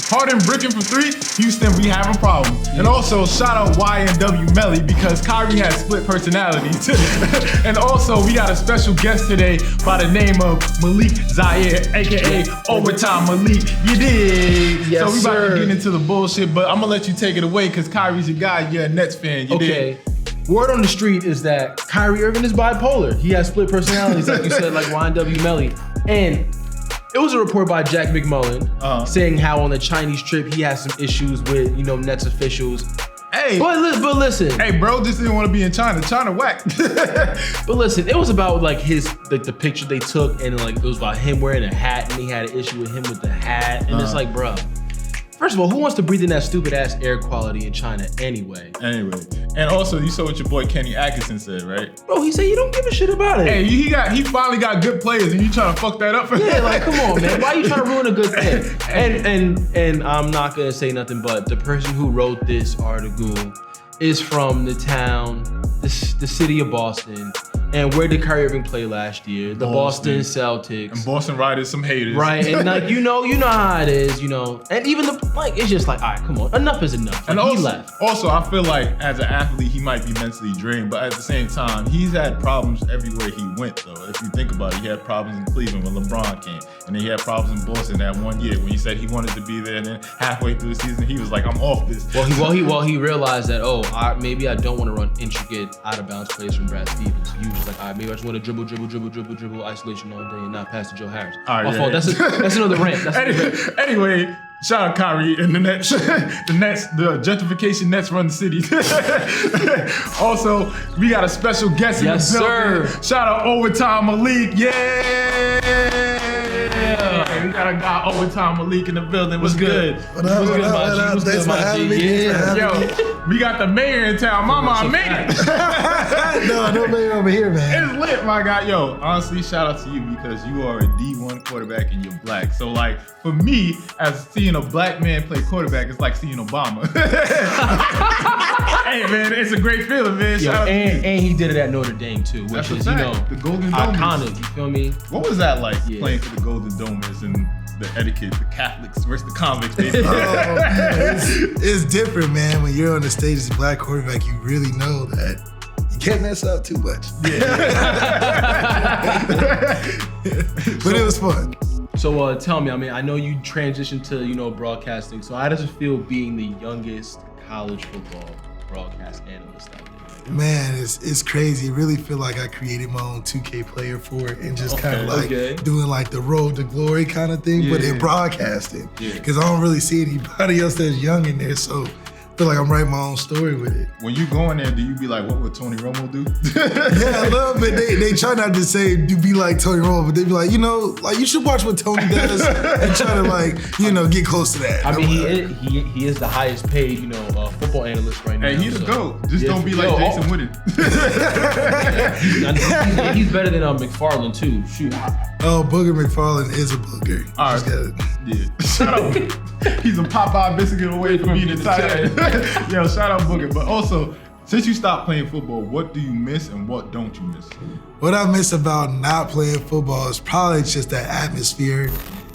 Harden bricking for 3, Houston, we have a problem. And also, shout out Y&W because Kyrie has split personalities. And also, we got a special guest today by the name of Malik Zaire, aka OvertimeMalik. You dig? Yes, so we about sir. to get into the bullshit, but I'm gonna let you take it away because Kyrie's your guy. You're a Nets fan. You dig? Word on the street is that Kyrie Irving is bipolar. He has split personalities, like you said, like Y&W And it was a report by Jack McMullen saying how on the Chinese trip he has some issues with, Nets officials. Hey, but listen. Hey, bro, just didn't want to be in China. China whack. But listen, it was about like the picture they took, and like it was about him wearing a hat, and he had an issue with him with the hat, and it's like, bro. First of all, who wants to breathe in that stupid ass air quality in China anyway? And also, you saw what your boy Kenny Atkinson said, right? Bro, he said you don't give a shit about it. Hey, he finally got good players, and you trying to fuck that up for him? Yeah, like come on, man. Why are you trying to ruin a good thing? And I'm not gonna say nothing, but the person who wrote this article is from the town, the city of Boston. And where did Kyrie Irving play last year? The Boston Celtics. And Boston Riders, some haters. Right, and like you know how it is, And even it's just like, all right, come on, enough is enough. Like, and he left. Also, I feel like as an athlete, he might be mentally drained, but at the same time, he's had problems everywhere he went. Though, if you think about it, he had problems in Cleveland when LeBron came, and then he had problems in Boston that one year when he said he wanted to be there, and then halfway through the season, he was like, "I'm off this." Well, he realized that maybe I don't want to run intricate out of bounds plays from Brad Stevens. So he was just like, all right, maybe I just want to dribble, isolation all day and not pass to Joe Harris. All right, my fault. That's another rant. Anyway, shout out Kyrie and the Nets. The gentrification Nets run the city. Also, we got a special guest in the building. Sir. Shout out OvertimeMalik. Yeah. We got a guy OvertimeMalik in the building. What's good? What up? Thanks for having me. Yo, we got the mayor in town. Mama, I made it. No mayor over here, man. It's lit, my guy. Yo, honestly, shout out to you because you are a D1 quarterback and you're black. So, like, for me, as seeing a black man play quarterback, it's like seeing Obama. Hey, man, it's a great feeling, man. Yo, and he did it at Notre Dame too, which is the Golden Dome. Iconic. You feel me? What was that like playing for the Golden Domers and the etiquette, the Catholics versus the convicts, baby? It's different, man. When you're on the stage as a black quarterback, you really know that you can't mess up too much. But it was fun. So tell me, I know you transitioned to broadcasting. So how does it feel being the youngest college football broadcast analyst out there? Man, it's crazy. I really feel like I created my own 2K player for it and just kind of like doing like the road to glory kind of thing, but in broadcasting. Because I don't really see anybody else that's young in there, so I feel like I'm writing my own story with it. When you go in there, do you be like, what would Tony Romo do? Yeah, a little bit. They try not to say to be like Tony Romo, but they be like, like you should watch what Tony does and try to like, get close to that. I mean, he is the highest paid, football analyst right now. Hey, he's the GOAT. Just don't be like Jason Witten. He's better than McFarland too. Shoot. Oh, Booger McFarland is a booger. All right. Shout out. He's a Popeye biscuit away from being a tight end. Yo, shout out Booger. But also, since you stopped playing football, what do you miss and what don't you miss? What I miss about not playing football is probably just that atmosphere.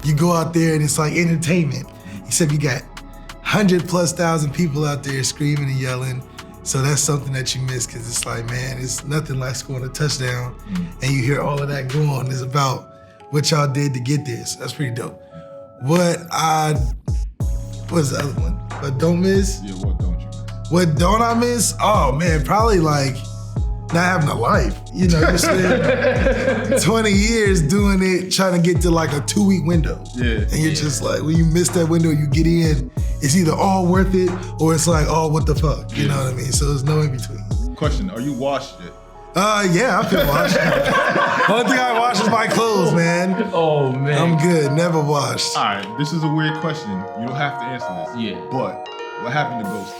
You go out there and it's like entertainment. Except you got 100,000+ people out there screaming and yelling. So that's something that you miss because it's like, man, it's nothing like scoring a touchdown and you hear all of that go on. It's about what y'all did to get this. That's pretty dope. What's the other one? What don't miss? Yeah, what don't you miss? What don't I miss? Oh man, probably like not having a life. You spend 20 years doing it, trying to get to like a 2-week window. Yeah. And you're just like, when you miss that window, you get in, it's either all worth it or it's like, oh, what the fuck? You know what I mean? So there's no in between. Question, are you washed yet? Yeah, I feel washed. Only thing I wash is my clothes, man. Oh, man. I'm good, never washed. All right, this is a weird question. You don't have to answer this. Yeah. But what happened to Ghost?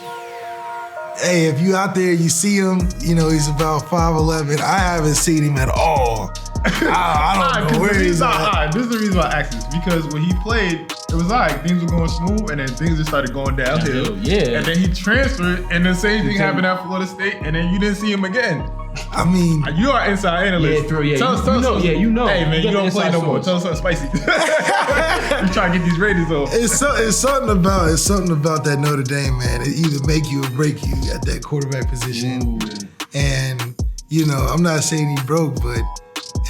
Hey, if you out there, you see him, he's about 5'11". I haven't seen him at all. I don't know where he's at. This is the reason why I asked this, because when he played, it was all right. Things were going smooth, and then things just started going downhill. Yeah. And then he transferred, and the same thing happened at Florida State, and then you didn't see him again. I mean, You are inside analyst. Yeah, through, yeah. Tell us, You know. Hey, man, you don't play no more. Source. Tell us something spicy. You trying to get these ratings on. it's something about that Notre Dame, man. It either make you or break you at that quarterback position. Ooh. And, you know, I'm not saying he broke, but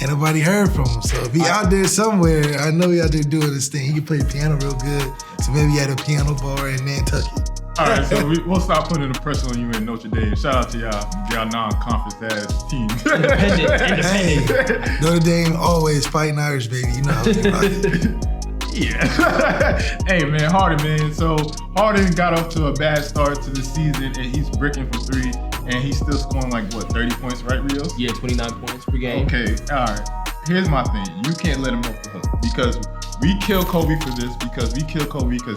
ain't nobody heard from him. So if he out there somewhere, I know he out there doing his thing. He can play the piano real good. So maybe he had a piano bar in Nantucket. All right, so we'll stop putting the pressure on you in Notre Dame. Shout out to y'all non-conference ass team. Independent. Hey, Notre Dame always fighting Irish, baby. You know how we rock it. Yeah. Hey, man, Harden, man. So Harden got off to a bad start to the season, and he's bricking from three, and he's still scoring like, what, 30 points, right, Rios? Yeah, 29 points per game. Okay, all right. Here's my thing. You can't let him off the hook because we kill Kobe for this, because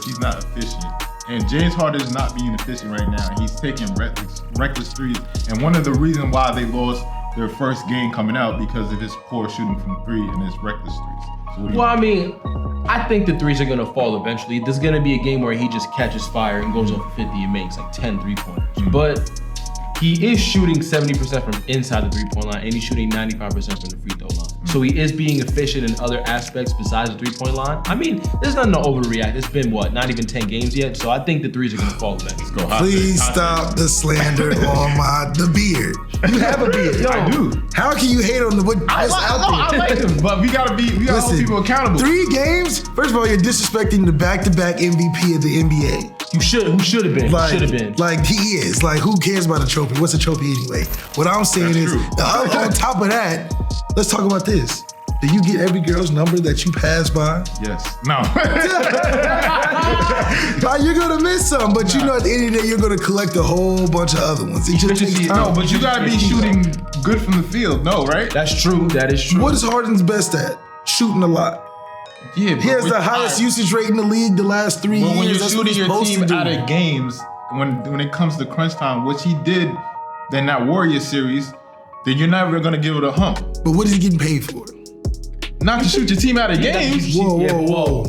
he's not efficient. And James Harden is not being efficient right now. He's taking reckless threes. And one of the reasons why they lost their first game coming out because of his poor shooting from three and his reckless threes. So I mean, I think the threes are going to fall eventually. There's going to be a game where he just catches fire and goes off 50 and makes like 10 3-pointers. Mm-hmm. But he is shooting 70% from inside the three-point line, and he's shooting 95% from the free throw line. So he is being efficient in other aspects besides the three-point line. I mean, there's nothing to overreact. It's been, not even 10 games yet? So I think the threes are going to fall eventually. Let's go. Please stop the slander on the beard. You have a beard. Yo, I do. How can you hate on the what's out there? I like him, but we gotta hold people accountable. 3 games? First of all, you're disrespecting the back-to-back MVP of the NBA. Who should have been? Like he is. Like, who cares about a trophy? What's a trophy anyway? What I'm saying is, on top of that, let's talk about this. Do you get every girl's number that you pass by? Yes. No. You're gonna miss some, but you know at the end of the day, you're gonna collect a whole bunch of other ones. It just takes time. No, but you gotta be shooting good from the field. No, right? That's true. That is true. What is Harden's best at? Shooting a lot. Yeah, He has the highest usage rate in the league the last 3 years. When you're That's what shooting he's your supposed team to do. out of games, when it comes to crunch time, which he did in that Warriors series, then you're never gonna give it a hump. But what is he getting paid for? Not to shoot your team out of games. Whoa.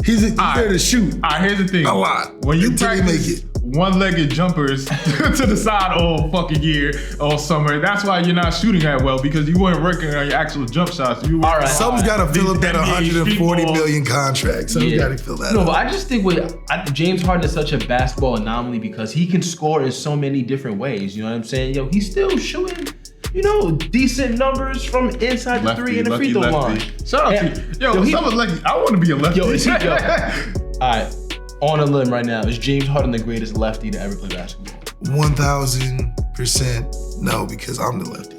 He's there to shoot. All right, here's the thing. A lot. When you Until you practice make it. one-legged jumpers to the side all fucking year, all summer, that's why you're not shooting that well, because you weren't working on your actual jump shots. Someone's got to fill up that 140 million contract. Someone's got to fill that up. But I just think James Harden is such a basketball anomaly because he can score in so many different ways. You know what I'm saying? Yo, he's still shooting, decent numbers from inside the three and the free throw line. Shout out to you. Someone's lucky. I want to be a lefty. All right, on a limb right now, is James Harden the greatest lefty to ever play basketball? 1,000% no, because I'm the lefty.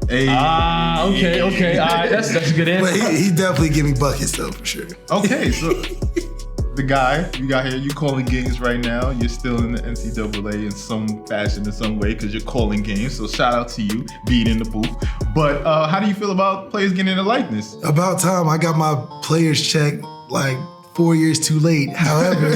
Hey. Okay. All right, that's a good answer. But he definitely give me buckets though, for sure. Okay, so the guy you got here, you calling games right now. You're still in the NCAA in some fashion, in some way, because you're calling games. So shout out to you, being in the booth. But how do you feel about players getting into likeness? About time. I got my players check like 4 years too late. However,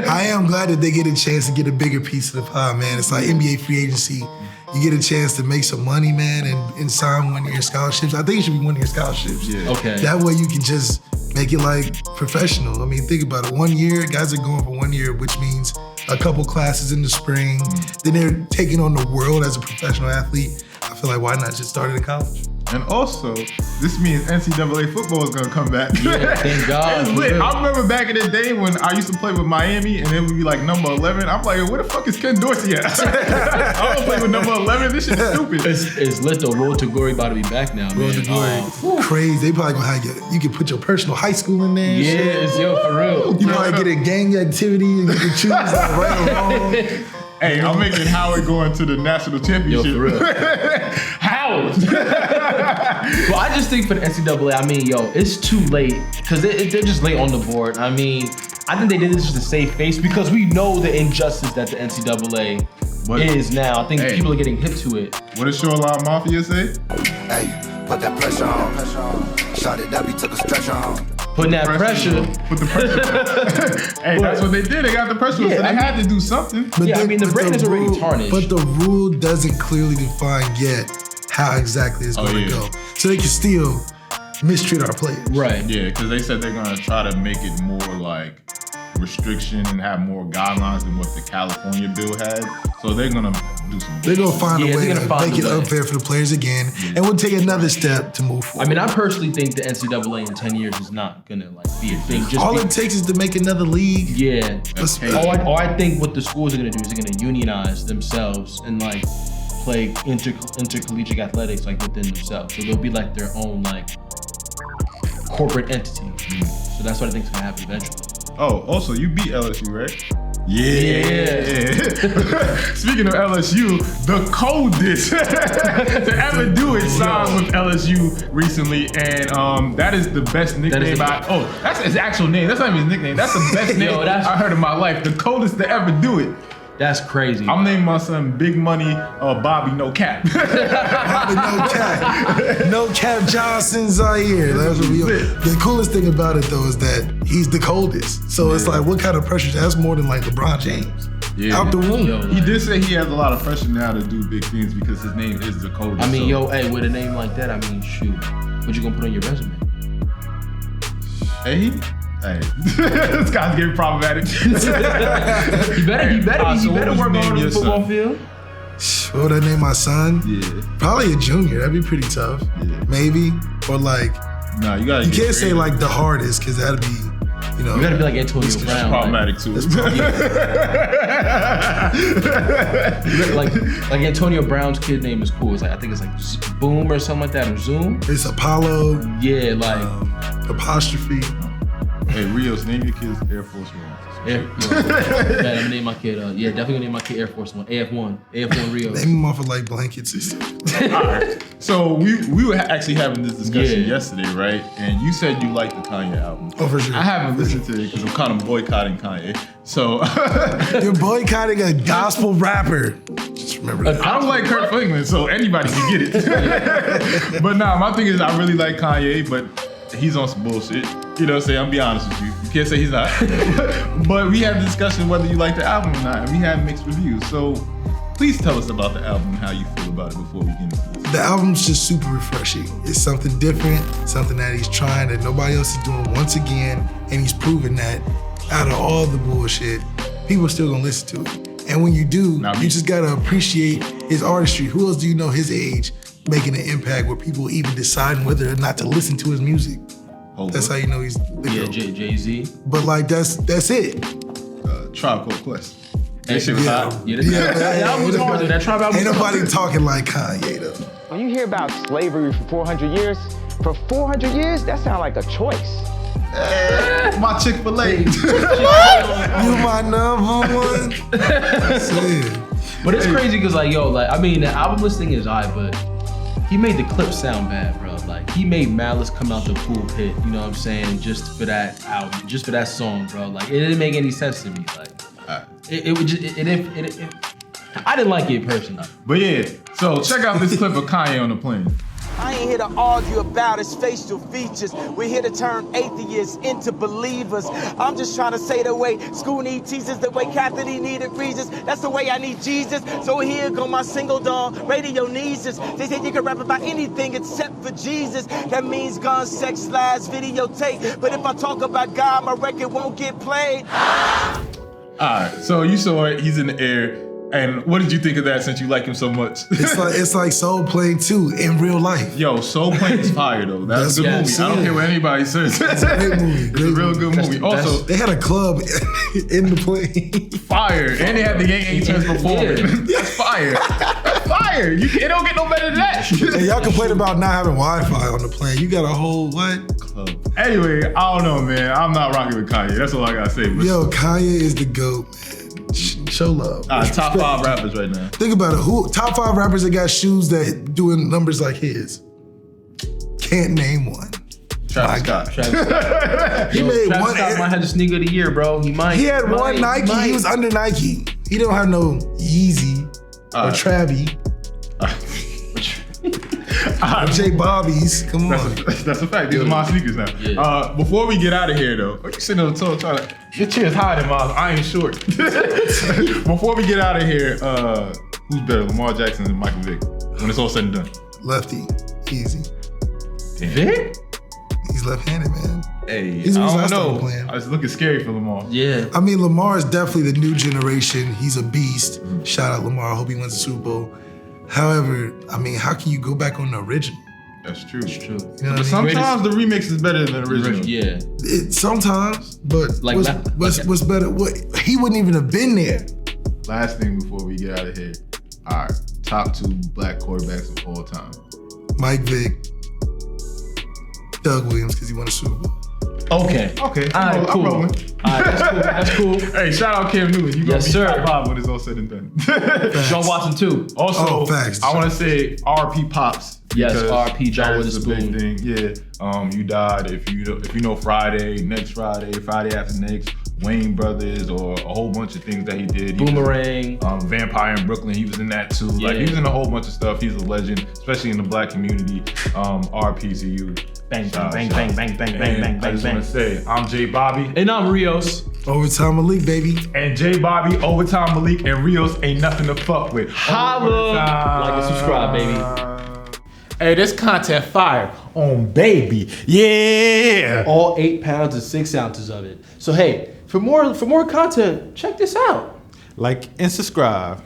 I am glad that they get a chance to get a bigger piece of the pie, man. It's like NBA free agency. You get a chance to make some money, man, and sign one of your scholarships. I think it should be one of your scholarships. Yeah. Okay. That way you can just make it like professional. I mean, think about it. 1 year, guys are going for 1 year, which means a couple classes in the spring. Then they're taking on the world as a professional athlete. I feel like why not just start in college? And also, this means NCAA football is gonna come back. Yeah, thank God. It's lit. I remember back in the day when I used to play with Miami and then we'd be like number 11. I'm like, where the fuck is Ken Dorsey at? I don't play with number 11. This shit is stupid. It's lit though. Road to Glory about to be back now, man. Road to Glory. Crazy. They probably gonna have you can put your personal high school in there. Yes, yo, for real. You probably get a gang activity and you can choose like right or wrong. Hey, I'm making Howard going to the national championship. Yo, for real. Howard. Well, I just think for the NCAA, I mean, it's too late because they're just late on the board. I mean, I think they did this just to save face because we know the injustice that the NCAA is now. I think people are getting hip to it. What does Shoreline Mafia say? Hey, put that pressure on. Shot it up, he took a stretch on. Putting that pressure. Put the pressure on. Hey, that's what they did. They got the pressure on, so they had to do something. But the brand is already tarnished. But the rule doesn't clearly define yet how exactly it's going to go. So they can still mistreat our players. Right. Yeah, because they said they're going to try to make it more like restriction and have more guidelines than what the California bill had. So they're gonna do something. They're gonna find a way to make it way. unfair for the players again, and we'll take another step to move forward. I mean, I personally think the NCAA in 10 years is not gonna like be a thing. All it takes is to make another league. Yeah. Okay. Or I think what the schools are gonna do is they're gonna unionize themselves and like play intercollegiate athletics like within themselves. So they'll be like their own like corporate entity. So that's what I think is gonna happen eventually. Oh, also you beat LSU, right? Yeah. Speaking of LSU, the coldest to ever do it signed with LSU recently, and that is the best nickname. That's his actual name. That's not even his nickname. That's the best name I heard in my life. The coldest to ever do it. That's crazy. I'm naming my son Big Money Bobby No Cap. Bobby No Cap. No Cap Johnson Zaire. That's what we are. The coolest thing about it though is that he's the coldest. So it's like, what kind of pressure? That's more than like LeBron James. Yeah. Out the womb. He did say he has a lot of pressure now to do big things because his name is the coldest. I mean, with a name like that, I mean, shoot. What you gonna put on your resume? Hey, this guy's getting problematic. He better work on the football field. What would I name my son? Yeah. Probably a junior. That'd be pretty tough. Yeah. Maybe. Or like, nah, you gotta. You can't say like the hardest, because that'd be, you know. You gotta be like Antonio Brown. That's problematic too. like Antonio Brown's kid name is cool. It's like, I think it's like Boom or something like that, or Zoom. It's Apollo. Yeah, like apostrophe. Hey, Rios, name your kids Air Force One. I'm gonna name my kid. Definitely gonna name my kid Air Force One. AF1 Rios. Name them off of like blankets. Alright. So we were actually having this discussion yesterday, right? And you said you liked the Kanye album. Oh, for sure. I haven't listened to it because I'm kind of boycotting Kanye. So you're boycotting a gospel rapper. Just remember that. I don't like Kurt Franklin, so anybody can get it. But nah, my thing is I really like Kanye, but he's on some bullshit. You know what I'm saying? I'll be honest with you. You can't say he's not. But we had a discussion whether you like the album or not, and we had mixed reviews. So please tell us about the album and how you feel about it before we get into this. The album's just super refreshing. It's something different, something that he's trying that nobody else is doing once again, and he's proven that out of all the bullshit, people are still gonna listen to it. And when you do, you just gotta appreciate his artistry. Who else do you know his age making an impact where people even deciding whether or not to listen to his music? That's how you know he's the GOAT. Jay-Z. But like that's it. Tribe Called Quest. That shit was hot. That album was hard though. That Tribe album. Ain't nobody talking like Kanye though. When you hear about slavery for 400 years, that sounds like a choice. My Chick-fil-A. You my number one. That's it. But it's crazy because like, I mean, the album listing is alright, but he made the clip sound bad, bro. Like, he made Malice come out the pulpit, you know what I'm saying, just for that album, just for that song, bro. Like, it didn't make any sense to me. Like, it I didn't like it personally. But yeah, so check out this clip of Kanye on the plane. I ain't here to argue about his facial features. We're here to turn atheists into believers. I'm just trying to say the way school need teachers, the way Catholic needed Regis. That's the way I need Jesus. So here go my single dog, radio nieces. They say you can rap about anything except for Jesus. That means gun, sex, lies, videotape. But if I talk about God, my record won't get played. Alright, so you saw it, he's in the air. And what did you think of that since you like him so much? It's like Soul Plane 2 in real life. Yo, Soul Plane is fire though. That's a good movie. I don't care what anybody says. It's a great movie. It's a real good movie. Also, they had a club in the plane. Fire. And they had the Yang Twins performing. That's fire. That's fire. It don't get no better than that. And y'all complain about not having Wi-Fi on the plane. You got a whole what? Club. Anyway, I don't know, man. I'm not rocking with Kanye. That's all I gotta say. Yo, Kanye is the GOAT, man. Show love. Top 5 rappers right now. Think about it. Who top 5 rappers that got shoes that doing numbers like his? Can't name one. Travis Scott. He made Travis one. Scott might have the sneaker of the year, bro. He had one Nike. He was under Nike. He don't have no Yeezy or Travi. J.Bobby's. Come on. That's a fact. These are my sneakers now. Yeah. Before we get out of here, though, you sitting on the toe trying to. Your chair's higher than mine. I ain't short. Before we get out of here, who's better, Lamar Jackson and Michael Vick? When it's all said and done. Lefty. Easy. Vick? He's He's left-handed, man. Hey, He's the reason I I started don't know. playing. It's looking scary for Lamar. Yeah. I mean, Lamar is definitely the new generation. He's a beast. Shout out Lamar. I hope he wins the Super Bowl. However, I mean, how can you go back on the original? That's true. It's true. You know But what I mean? sometimes the remix is better than the original. Yeah. Sometimes, but Like what's better? What he wouldn't even have been there. Last thing before we get out of here. All right, top 2 black quarterbacks of all time. Mike Vick, Doug Williams, because he won a Super Bowl. Okay. Okay, All right, cool. I'm rolling. All right, that's cool. Hey, shout out Cam Newton. You gonna Yes, be sir. top 5 when it's all said and done. John Watson too. Also, facts. I want to say RP Pops. Yes, because RP John that with a is the big spoon. thing. Yeah, you died. If you know Friday, next Friday, Friday after next, Wayne Brothers, or a whole bunch of things that he did. He Boomerang. was, Vampire in Brooklyn, he was in that too. Like, Yeah. he was in a whole bunch of stuff. He's a legend, especially in the black community. RP to you. Bang, Shout bang, out, bang, shout bang, out. bang, bang, And bang, I bang, just bang. want to say, I'm J.Bobby. And I'm Rios. Overtime Malik, baby. And J.Bobby, Overtime Malik, and Rios ain't nothing to fuck with. Holla. Overtime. Like and subscribe, baby. Hey, this content fire on baby. Yeah. All 8 pounds and 6 ounces of it. So hey, for more content, check this out. Like and subscribe.